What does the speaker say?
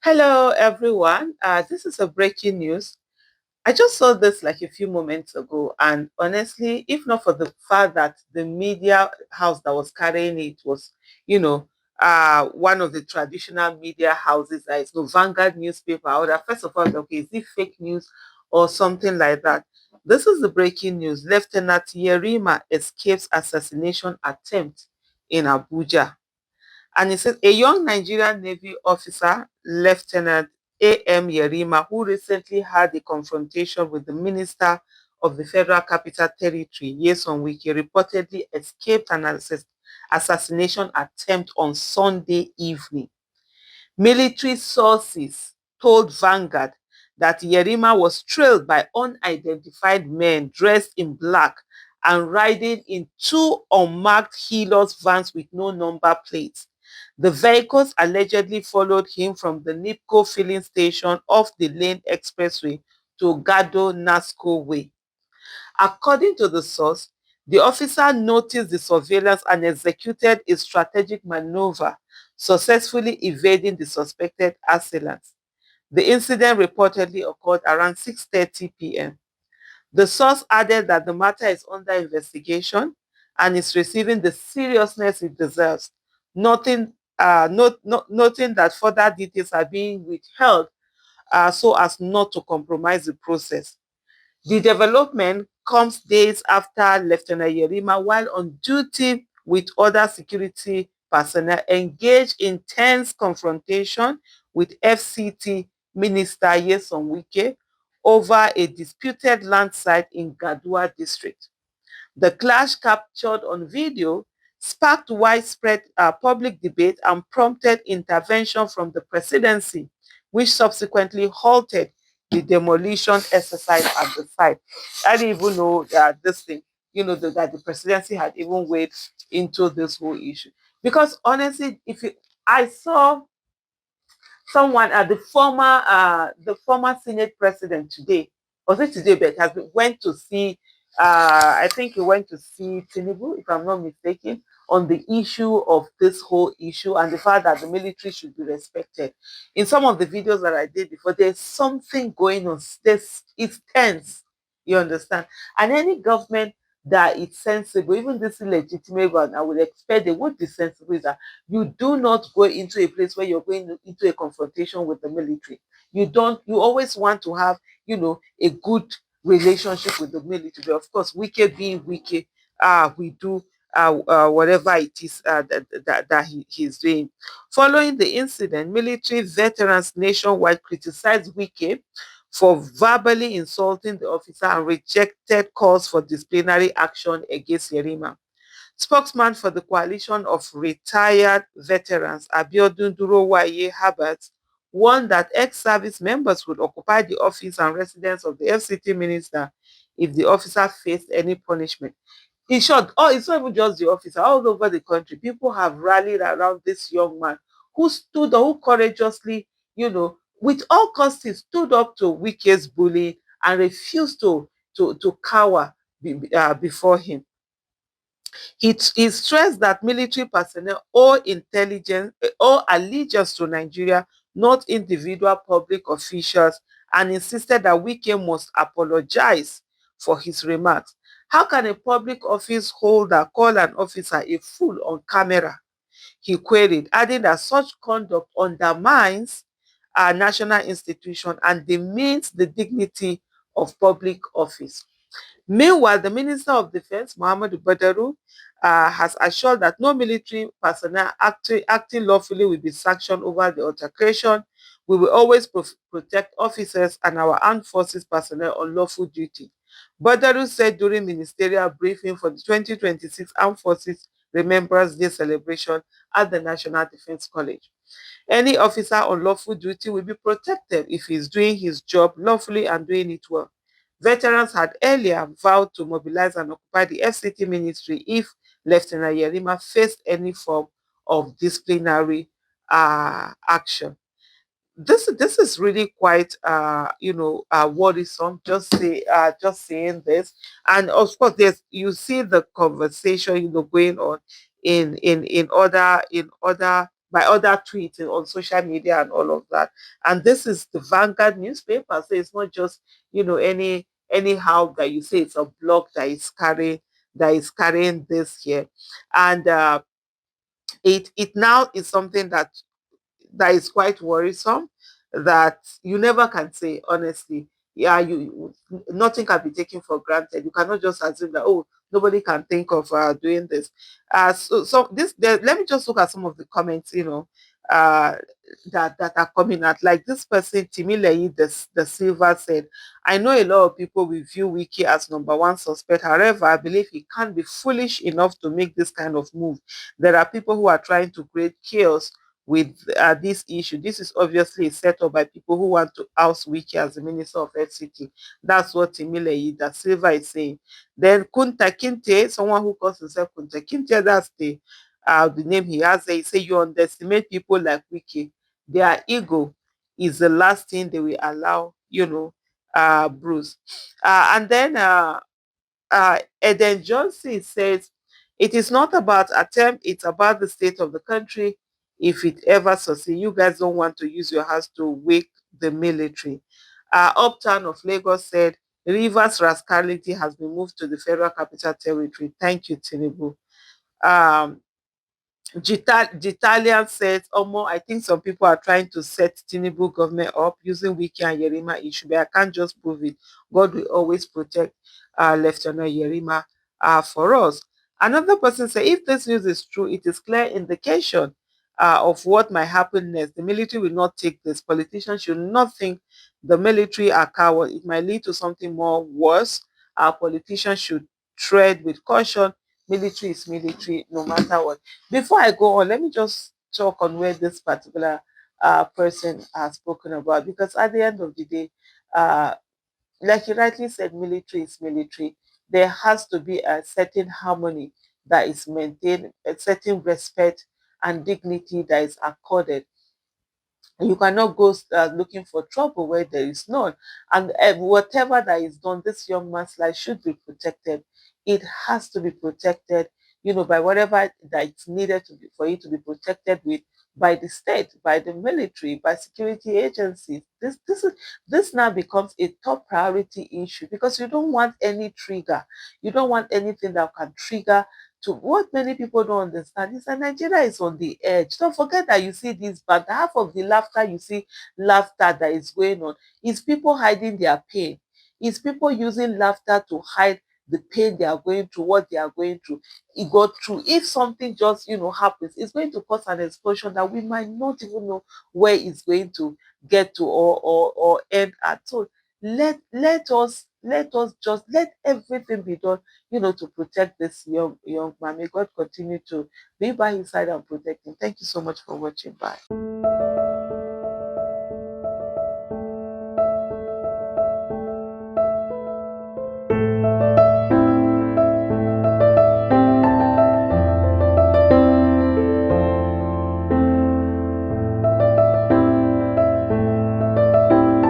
Hello, everyone. This is a breaking news. I just saw this like a few moments ago, and honestly, if not for the fact that the media house that was carrying it was, you know, one of the traditional media houses, that is no Vanguard newspaper, I would have first of all, okay, is it fake news or something like that? This is the breaking news. Lieutenant Yerima escapes assassination attempt in Abuja. And it says a young Nigerian Navy officer, Lieutenant A.M. Yerima, who recently had a confrontation with the Minister of the Federal Capital Territory, Yeson Wike, reportedly escaped an assassination attempt on Sunday evening. Military sources told Vanguard that Yerima was trailed by unidentified men dressed in black and riding in two unmarked Hilux vans with no number plates. The vehicles allegedly followed him from the Nipco filling station off the Lane Expressway to Gado Nasco Way. According to the source, the officer noticed the surveillance and executed a strategic maneuver, successfully evading the suspected assailants. The incident reportedly occurred around 6:30 p.m. The source added that the matter is under investigation and is receiving the seriousness it deserves, noting that further details are being withheld so as not to compromise the process. The development comes days after Lieutenant Yerima, while on duty with other security personnel, engaged in tense confrontation with FCT Minister Yeson Wike over a disputed land site in Gadua district. The clash, captured on video, sparked widespread public debate and prompted intervention from the presidency, which subsequently halted the demolition exercise at the site. I didn't even know that this thing, that the presidency had even weighed into this whole issue. Because honestly, I saw someone the former Senate president today, was it today, but went to see I think he went to see Tinubu, if I'm not mistaken, on the issue of this whole issue and the fact that the military should be respected. In some of the videos that I did before, there's something going on. It's tense. You understand? And any government that is sensible, even this illegitimate one, I would expect they would be sensible, is that you do not go into a place where you're going into a confrontation with the military. You always want to have, a good relationship with the military. But of course, Wike being Wike, we do whatever it is that he's doing. Following the incident, military veterans nationwide criticized Wike for verbally insulting the officer and rejected calls for disciplinary action against Yerima. Spokesman for the Coalition of Retired Veterans, Abiodun Durowaye Herbert, warned that ex-service members would occupy the office and residence of the FCT minister if the officer faced any punishment. In short, it's not even just the officer. All over the country, people have rallied around this young man who courageously, with all costs, he stood up to Wike's bullying and refused to cower before him. He stressed that military personnel owe allegiance to Nigeria, not individual public officials, and insisted that Wike must apologize for his remarks. How can a public office holder call an officer a fool on camera? He queried, adding that such conduct undermines our national institution and demeans the dignity of public office. Meanwhile, the Minister of Defense, Muhammadu Badaru, has assured that no military personnel acting lawfully will be sanctioned over the altercation. We will always protect officers and our armed forces personnel on lawful duty. Badaru said during ministerial briefing for the 2026 Armed Forces Remembrance Day celebration at the National Defense College. Any officer on lawful duty will be protected if he is doing his job lawfully and doing it well. Veterans had earlier vowed to mobilize and occupy the FCT ministry if Lieutenant Yerima faced any form of disciplinary action. This is really quite worrisome. Just saying this, and of course, you see the conversation going on in other by other tweets on social media and all of that. And this is the Vanguard newspaper, so it's not just anyhow that you say it's a blog that is carrying this here. And it now is something that is quite worrisome, that you never can say honestly. Yeah, you nothing can be taken for granted. You cannot just assume that, oh, nobody can think of doing this. Let me just look at some of the comments, uh that are coming out. Like this person, Timileyi the Silver, said, I know a lot of people will view Wiki as number one suspect. However, I believe he can't be foolish enough to make this kind of move. There are people who are trying to create chaos with this issue. This is obviously a setup by people who want to oust Wiki as the Minister of FCT. That's what Timile da Silva is saying. Then Kunta Kinte, someone who calls himself Kunta Kinte, that's the name he has there. He say you underestimate people like Wiki. Their ego is the last thing they will allow, bruise. And then Eden Johnson says, it is not about attempt, it's about the state of the country. If it ever succeeds, you guys don't want to use your hands to wake the military. Uptown of Lagos said, Rivers rascality has been moved to the Federal Capital Territory. Thank you, Tinubu. Um, Gitalian says, Omo, I think some people are trying to set Tinubu government up using Wiki and Yerima issue, but I can't just prove it. God will always protect Lieutenant Yerima for us. Another person said, if this news is true, it is clear indication of what might happen next. The military will not take this. Politicians should not think the military are cowards. It might lead to something more worse. Our politicians should tread with caution. Military is military, no matter what. Before I go on, let me just talk on where this particular person has spoken about, because at the end of the day, uh, like you rightly said, military is military. There has to be a certain harmony that is maintained, a certain respect and dignity that is accorded. You cannot go looking for trouble where there is none. And whatever that is done, this young man's life should be protected. It has to be protected, by whatever that it's needed for it to be protected with, by the state, by the military, by security agencies. This now becomes a top priority issue, because you don't want any trigger. You don't want anything that can trigger. To what many people don't understand is that Nigeria is on the edge. Don't forget that you see this, but half of the laughter you see, laughter that is going on, is people hiding their pain. Is people using laughter to hide the pain they are going through, what they are going through. It got through. If something just happens, it's going to cause an explosion that we might not even know where it's going to get to, or end at. So let us just let everything be done, to protect this young man. May God continue to be by his side and protect him. Thank you so much for watching. Bye.